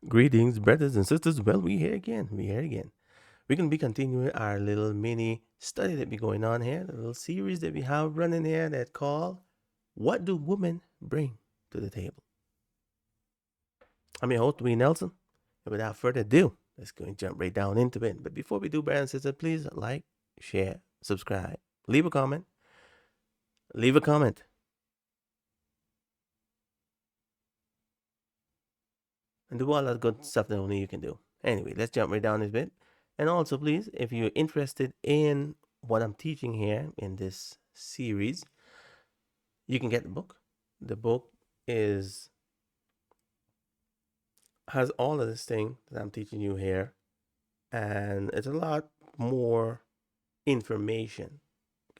Greetings, brothers and sisters. Well, we here again. We here again. We're gonna be continuing our little mini study that be going on here, the little series that we have running here that called "What Do Women Bring to the Table?" I'm your host, Dwayne Nelson, and without further ado, let's go and jump right down into it. But before we do, brothers and sisters, please like, share, subscribe, leave a comment, leave a comment, and do all that good stuff that only you can do. Anyway, let's jump right down this bit. And also, please, if you're interested in what I'm teaching here in this series, you can get the book. The book is has all of this thing that I'm teaching you here, and it's a lot more information.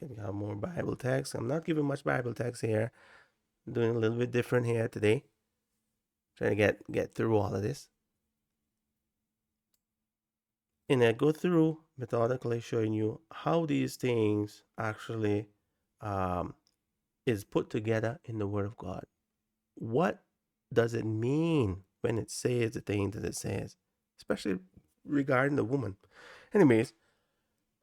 You can have more Bible text. I'm not giving much Bible text here. I'm doing a little bit different here today. Trying to get through all of this. And I go through methodically showing you how these things actually um, is put together in the Word of God. What does it mean when it says the thing that it says, especially regarding the woman? Anyways,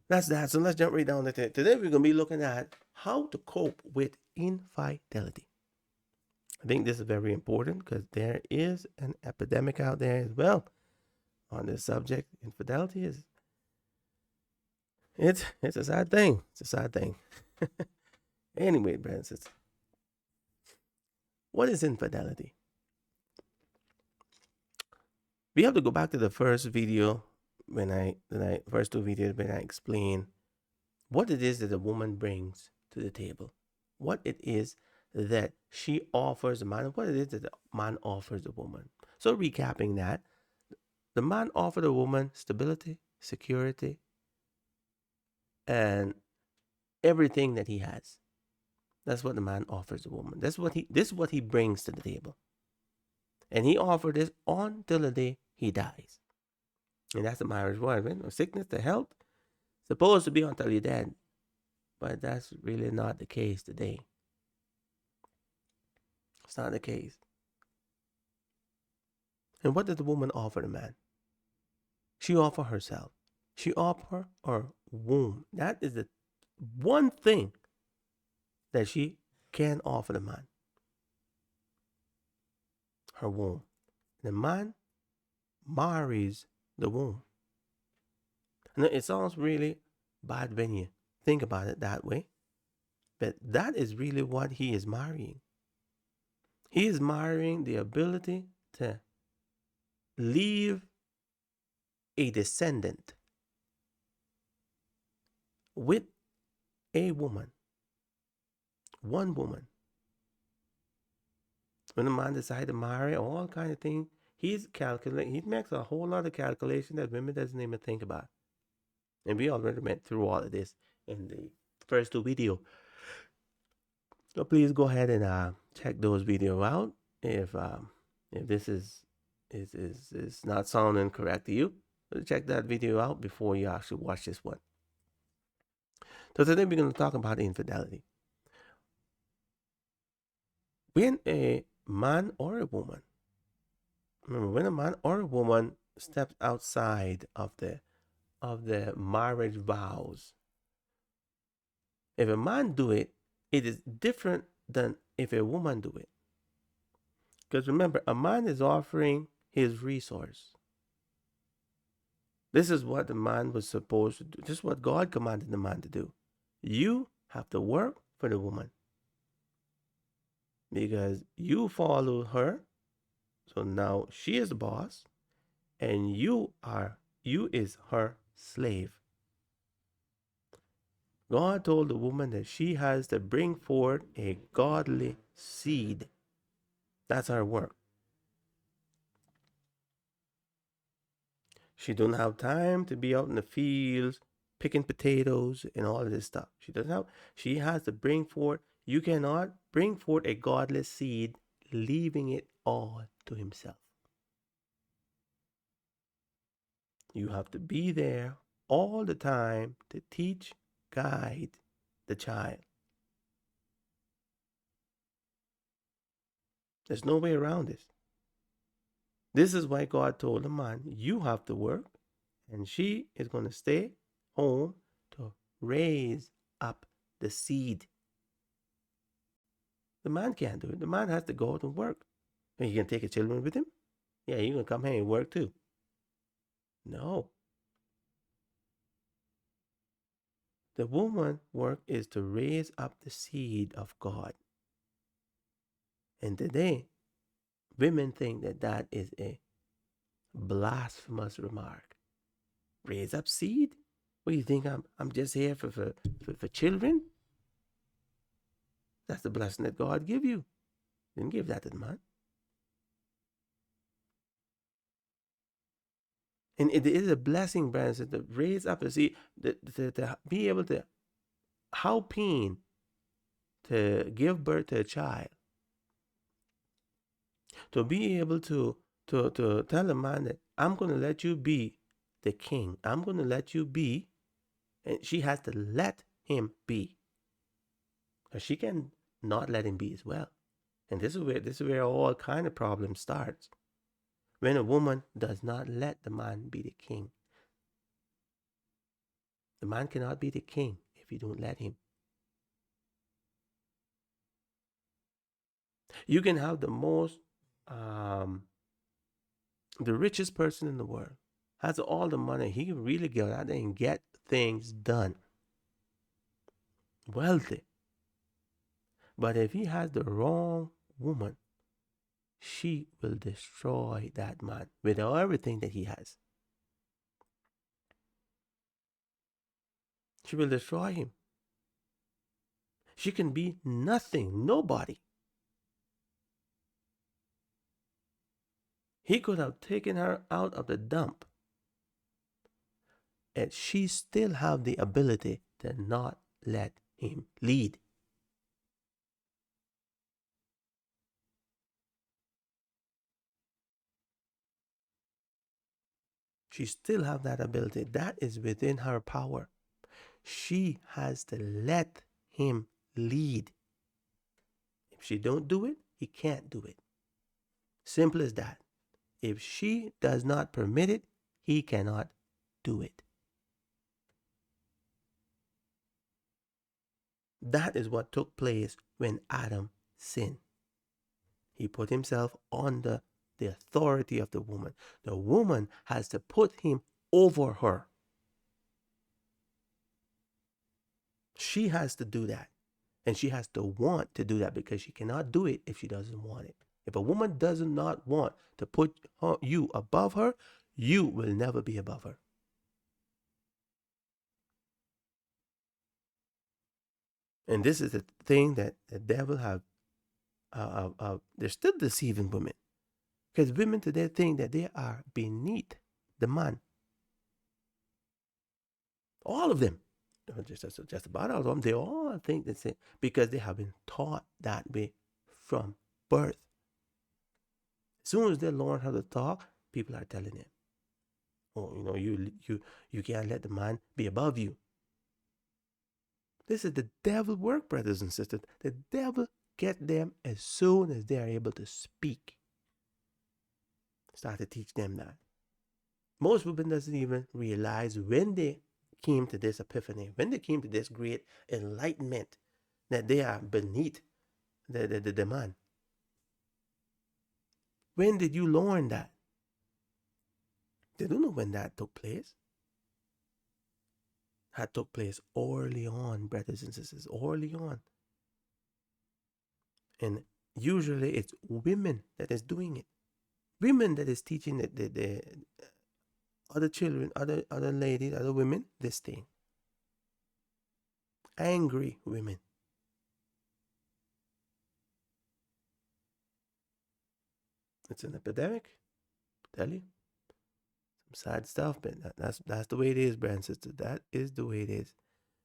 that's that. So let's jump right down to it. Today we're gonna be looking at how to cope with infidelity. I think this is very important because there is an epidemic out there as well on this subject. Infidelity is it's a sad thing. It's a sad thing. Anyway, brothers, what is infidelity? We have to go back to the first video when I first two videos when I explain what it is that a woman brings to the table, what it is that she offers a man, and what it is that the man offers a woman. So recapping that, the man offered a woman stability, security, and everything that he has. That's what the man offers a woman. This is what he brings to the table. And he offered this until the day he dies. And that's the marriage one, right? From sickness to health, supposed to be until you're dead. But that's really not the case today. It's not the case. And what did the woman offer the man? She offered herself. She offered her womb. That is the one thing that she can offer the man. Her womb. The man marries the womb. And it sounds really bad when you think about it that way. But that is really what he is marrying. He is marrying the ability to leave a descendant with a woman. One woman. When a man decides to marry, all kind of things, he's calculating. He makes a whole lot of calculation that women doesn't even think about. And we already went through all of this in the first two videos. So please go ahead and check those videos out. If this is not sounding correct to you, check that video out before you actually watch this one. So today we're going to talk about infidelity. When a man or a woman, remember, when a man or a woman steps outside of the marriage vows, if a man do it, it is different than if a woman do it. Because remember, a man is offering his resource. This is what the man was supposed to do. This is what God commanded the man to do. You have to work for the woman. Because you follow her. So now she is the boss. And you is her slave. God told the woman that she has to bring forth a godly seed. That's her work. She don't have time to be out in the fields picking potatoes and all of this stuff. She has to bring forth. You cannot bring forth a godless seed, leaving it all to himself. You have to be there all the time to teach, guide the child. There's no way around this. This is why God told the man, you have to work, and she is going to stay home to raise up the seed. The man can't do it. The man has to go out and work. And he can take his children with him? Yeah, you can come here and work too. No. The woman's work is to raise up the seed of God. And today, women think that that is a blasphemous remark. Raise up seed? What do you think? I'm just here for children? That's the blessing that God give you. Didn't give that to the man. And it is a blessing, brothers, to raise up a seed, to be able to, how pain to give birth to a child, to be able to tell a man that I'm going to let you be the king. I'm going to let you be, and she has to let him be. Because she can not let him be as well. And this is where all kind of problems starts. When a woman does not let the man be the king. The man cannot be the king if you don't let him. You can have the most, the richest person in the world, has all the money. He can really go out there and get things done. Wealthy. But if he has the wrong woman, she will destroy that man with everything that he has. She will destroy him. She can be nothing, nobody. He could have taken her out of the dump, and she still have the ability to not let him lead. She still have that ability. That is within her power. She has to let him lead. If she don't do it, he can't do it. Simple as that. If she does not permit it, he cannot do it. That is what took place when Adam sinned. He put himself under the authority of the woman. The woman has to put him over her. She has to do that. And she has to want to do that, because she cannot do it if she doesn't want it. If a woman does not want to put you above her, you will never be above her. And this is the thing that the devil have. They're still deceiving women, because women today think that they are beneath the man. All of them, just about all of them, they all think the same, because they have been taught that way from birth. As soon as they learn how to talk, people are telling them, "Oh, you can't let the man be above you." This is the devil work, brothers and sisters. The devil get them as soon as they are able to speak. Start to teach them that. Most women doesn't even realize when they came to this epiphany, when they came to this great enlightenment, that they are beneath the man. When did you learn that? They don't know when that took place. That took place early on, brothers and sisters, early on. And usually it's women that is doing it. Women that is teaching the other children, other ladies, other women, this thing. Angry women. It's an epidemic. I tell you. Some sad stuff, but that's the way it is, brothers and sisters. That is the way it is.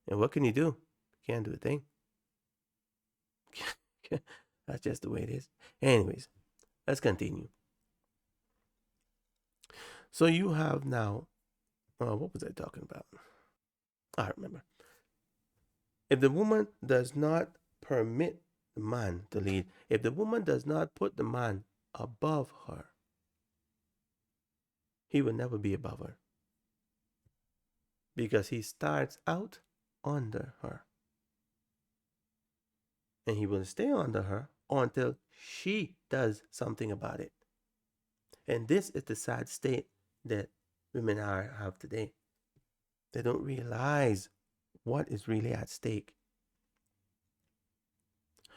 And what can you do? Can't do a thing. That's just the way it is. Anyways, let's continue. So you have now, what was I talking about? I remember. If the woman does not permit the man to lead, if the woman does not put the man above her, he will never be above her because he starts out under her. And he will stay under her until she does something about it. And this is the sad state that women have today. They don't realize what is really at stake.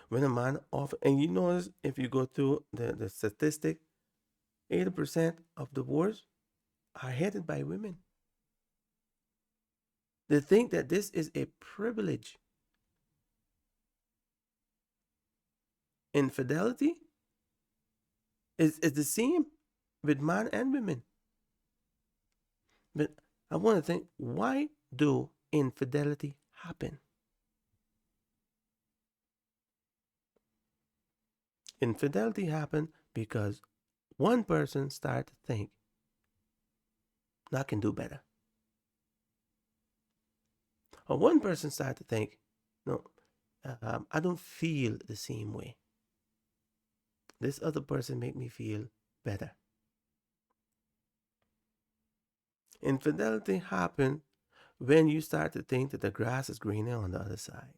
When a man often, and you notice if you go through the statistic, 80% of divorce are headed by women. They think that this is a privilege. Infidelity is the same with man and women. But I want to think, why do infidelity happen? Infidelity happen because one person started to think, I can do better. Or one person started to think, no, I don't feel the same way. This other person make me feel better. Infidelity happen when you start to think that the grass is greener on the other side.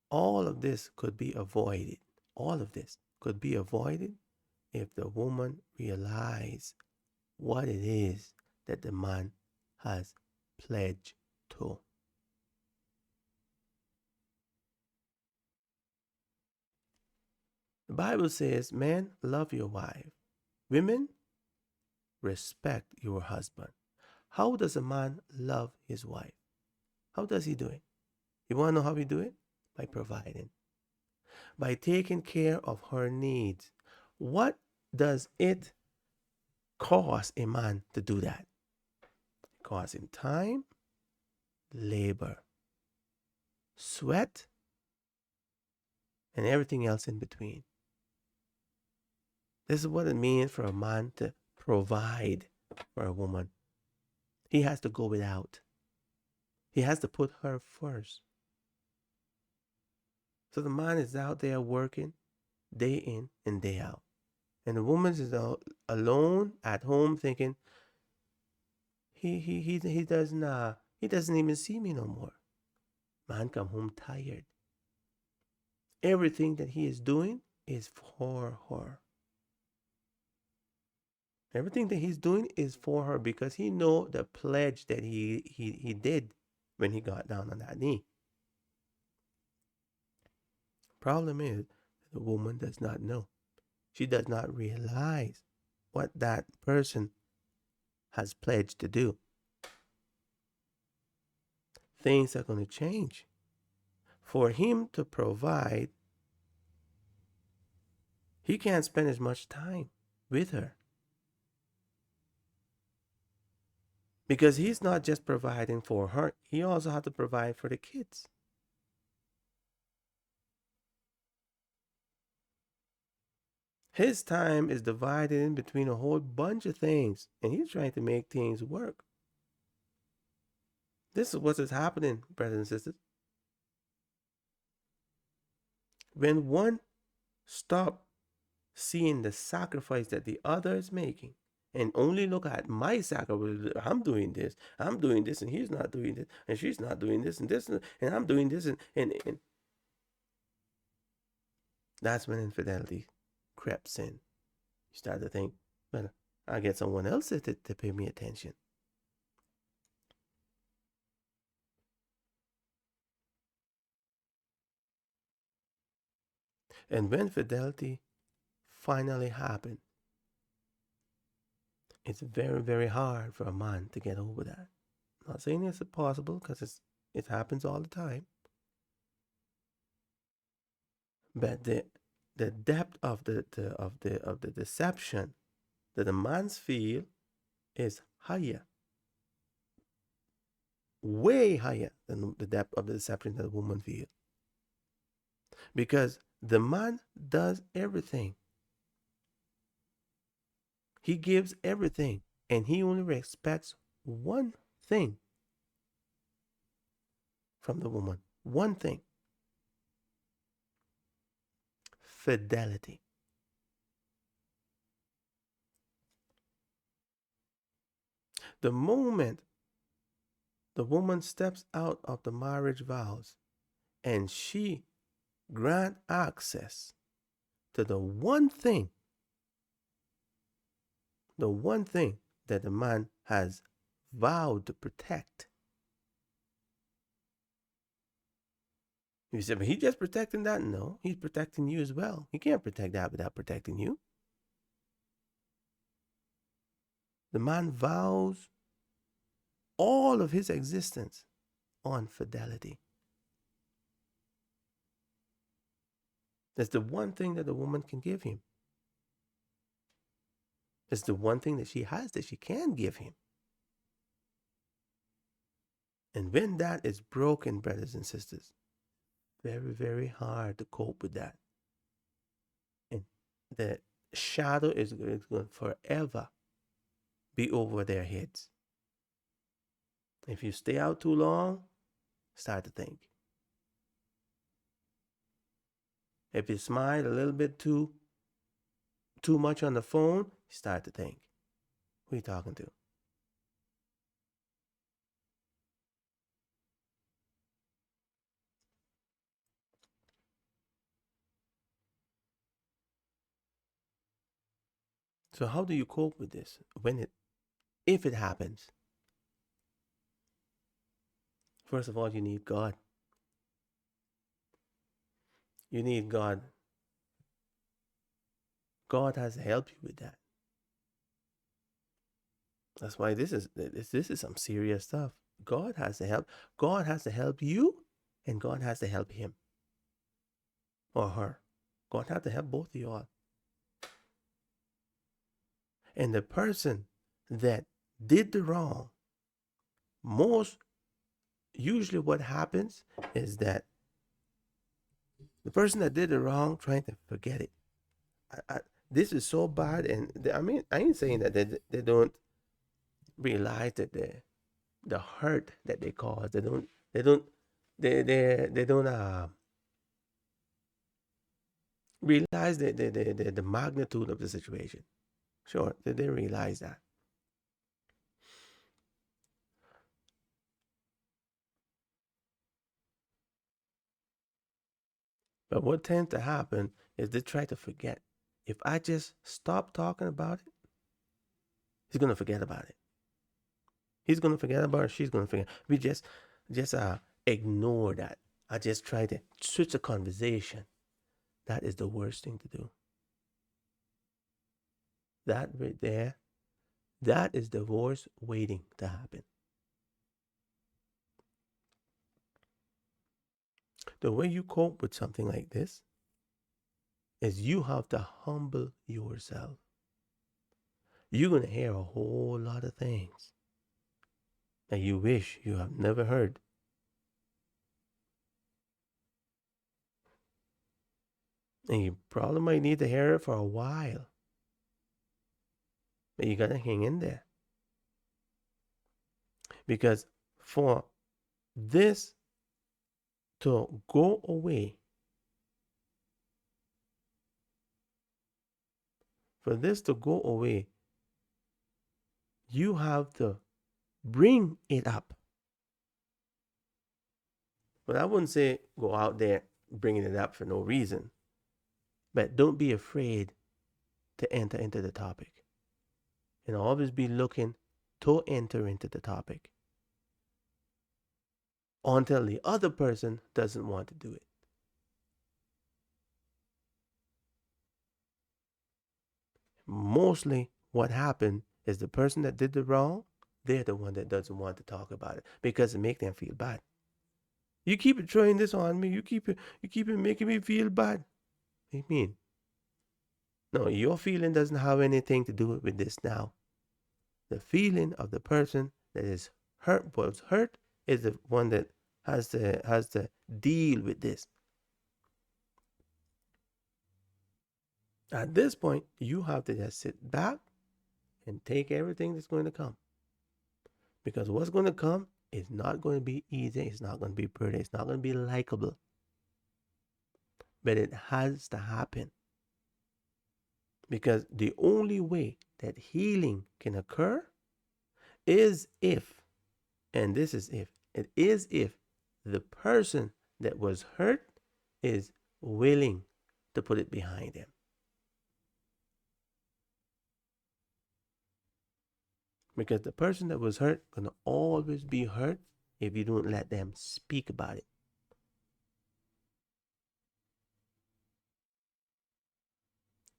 All of this could be avoided. All of this could be avoided if the woman realized what it is that the man has pledged to. The Bible says, men, love your wife. Women, respect your husband. How does a man love his wife? How does he do it? You want to know how he do it? By providing. By taking care of her needs. What does it cost a man to do that? It costs him time, labor, sweat, and everything else in between. This is what it means for a man to provide for a woman. He has to go without. He has to put her first. So the man is out there working day in and day out. And the woman is alone at home thinking, he doesn't even see me no more. Man come home tired. Everything that he is doing is for her. Everything that he's doing is for her because he know the pledge that he did when he got down on that knee. Problem is, the woman does not know. She does not realize what that person has pledged to do. Things are going to change. For him to provide, he can't spend as much time with her. Because he's not just providing for her, he also has to provide for the kids. His time is divided in between a whole bunch of things, and he's trying to make things work. This is what is happening, brothers and sisters. When one stops seeing the sacrifice that the other is making and only look at my sacrifice, I'm doing this, and he's not doing this, and she's not doing this, and I'm doing this, and that's when infidelity creeps in. You start to think, well, I'll get someone else to pay me attention. And when fidelity finally happened, it's very, very hard for a man to get over that. I'm not saying it's impossible because it happens all the time. But the depth of the deception that a man's feel is higher, way higher than the depth of the deception that a woman feels. Because the man does everything. He gives everything, and he only expects one thing from the woman. One thing. Fidelity. The moment the woman steps out of the marriage vows and she grant access to the one thing that the man has vowed to protect. You say, but he's just protecting that? No, he's protecting you as well. He can't protect that without protecting you. The man vows all of his existence on fidelity. That's the one thing that the woman can give him. It's the one thing that she has that she can give him. And when that is broken, brothers and sisters, very, very hard to cope with that. And the shadow is going to forever be over their heads. If you stay out too long, start to think. If you smile a little bit too much on the phone, start to think. Who are you talking to? So how do you cope with this if it happens? First of all, you need God. You need God. God has to help you with that. That's why this is some serious stuff. God has to help. God has to help you, and God has to help him or her. God has to help both of you all. And the person that did the wrong, usually what happens is that the person that did the wrong trying to forget it. This is so bad, and I ain't saying that they don't realize that the hurt that they cause. They don't realize the magnitude of the situation. Sure, they realize that. But what tends to happen is they try to forget. If I just stop talking about it, he's gonna forget about it. He's gonna forget about it. She's gonna forget. We just ignore that. I just try to switch the conversation. That is the worst thing to do. That right there, that is divorce waiting to happen. The way you cope with something like this is you have to humble yourself. You're going to hear a whole lot of things that you wish you have never heard. And you probably might need to hear it for a while. But you got to hang in there. Because for this to go away, you have to bring it up. But I wouldn't say go out there bringing it up for no reason. But don't be afraid to enter into the topic. And always be looking to enter into the topic until the other person doesn't want to do it. Mostly what happened is the person that did the wrong, they're the one that doesn't want to talk about it because it makes them feel bad. You keep it throwing this on me. You keep it making me feel bad. What do you mean? No, your feeling doesn't have anything to do with this now. The feeling of the person that is was hurt is the one that has to deal with this. At this point, you have to just sit back and take everything that's going to come. Because what's going to come is not going to be easy. It's not going to be pretty. It's not going to be likable. But it has to happen. Because the only way that healing can occur is if, and this is if, it is if the person that was hurt is willing to put it behind him. Because the person that was hurt gonna always be hurt if you don't let them speak about it.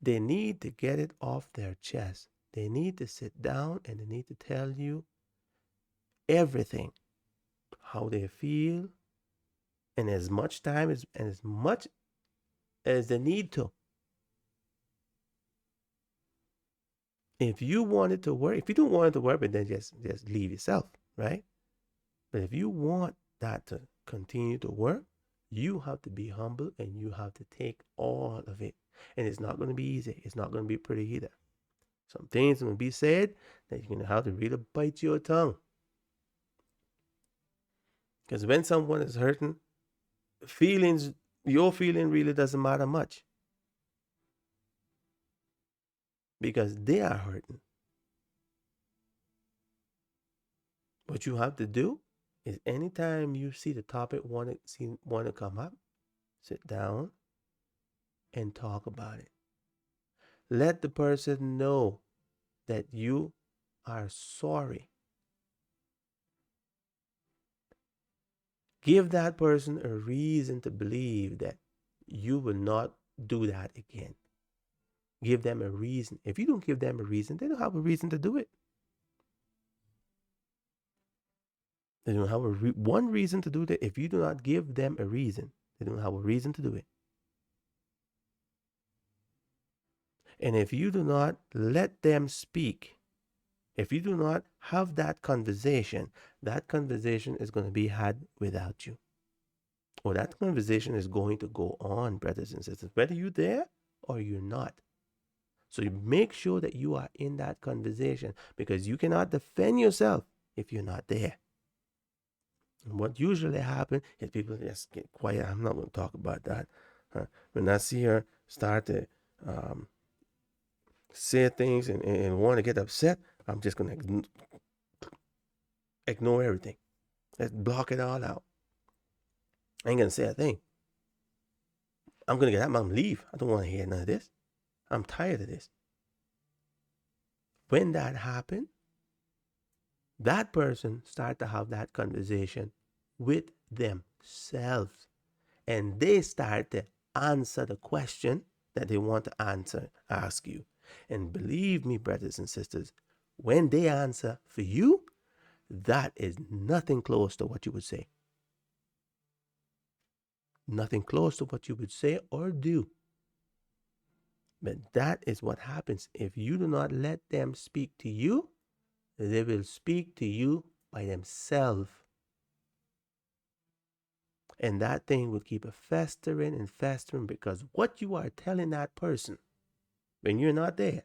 They need to get it off their chest. They need to sit down and they need to tell you everything, how they feel, and as much time and as much as they need to. If you want it to work, if you don't want it to work, then just leave yourself, right? But if you want that to continue to work, you have to be humble and you have to take all of it. And it's not going to be easy. It's not going to be pretty either. Some things are going to be said that you're going to have to really bite your tongue. Because when someone is hurting, feelings, your feeling really doesn't matter much. Because they are hurting. What you have to do is anytime you see the topic want to come up, sit down and talk about it. Let the person know that you are sorry. Give that person a reason to believe that you will not do that again. Give them a reason. If you don't give them a reason, they don't have a reason to do it. They don't have one reason to do that. If you do not give them a reason, they don't have a reason to do it. And if you do not let them speak, if you do not have that conversation is going to be had without you. Or that conversation is going to go on, brothers and sisters, whether you're there or you're not. So you make sure that you are in that conversation because you cannot defend yourself if you're not there. And what usually happens is people just get quiet. I'm not going to talk about that. When I see her start to say things and want to get upset, I'm just going to ignore everything. Let's block it all out. I ain't going to say a thing. I'm going to get up and leave. I don't want to hear none of this. I'm tired of this. When that happened, that person start to have that conversation with themselves. And they start to answer the question that they want to ask you. And believe me, brothers and sisters, when they answer for you, that is nothing close to what you would say. Nothing close to what you would say or do. But that is what happens. If you do not let them speak to you, they will speak to you by themselves. And that thing will keep festering and festering because what you are telling that person when you're not there,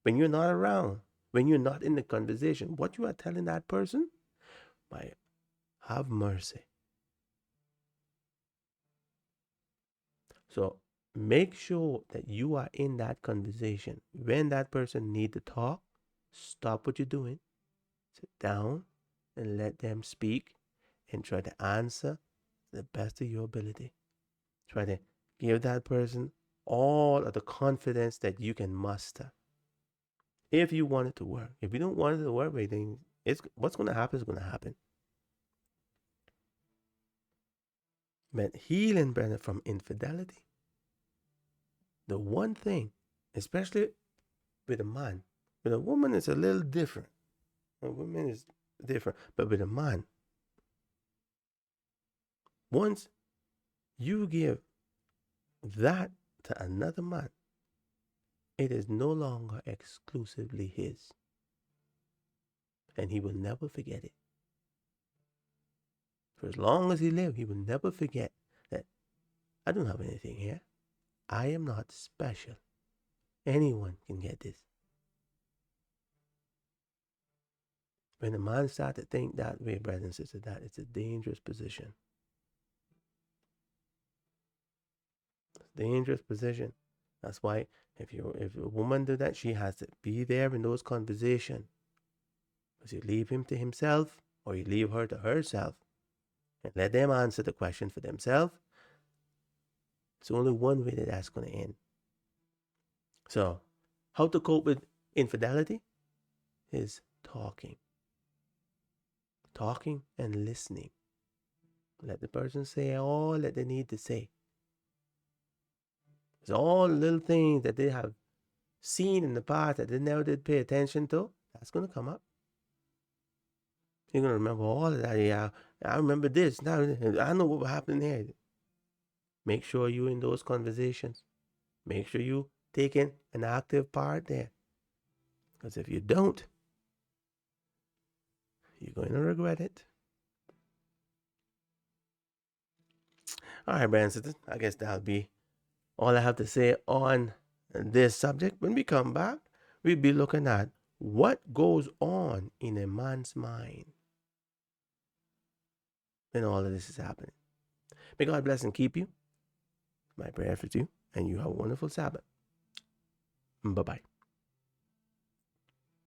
when you're not around, when you're not in the conversation, what you are telling that person, by have mercy. So make sure that you are in that conversation. When that person need to talk, stop what you're doing, sit down and let them speak and try to answer the best of your ability. Try to give that person all of the confidence that you can muster. If you want it to work. If you don't want it to work, then what's going to happen is going to happen. But healing, Brandon, from infidelity, the one thing, especially with a man, with a woman, it's a little different. A woman is different, but with a man, once you give that to another man, it is no longer exclusively his. And he will never forget it. For as long as he lives, he will never forget that I don't have anything here. I am not special. Anyone can get this. When a man starts to think that way, brothers and sisters, that it's a dangerous position. It's a dangerous position. That's why if a woman do that, she has to be there in those conversations. Because you leave him to himself or you leave her to herself and let them answer the question for themselves. It's only one way that that's going to end. So, how to cope with infidelity is talking. Talking and listening. Let the person say all that they need to say. It's all little things that they have seen in the past that they never did pay attention to. That's going to come up. You're going to remember all of that. Yeah, I remember this. Now I know what happened here. Make sure you in those conversations. Make sure you taking an active part there. Because if you don't, you're going to regret it. All right, Branson. I guess that'll be all I have to say on this subject. When we come back, we'll be looking at what goes on in a man's mind when all of this is happening. May God bless and keep you. My prayer for you, and you have a wonderful Sabbath. Bye bye.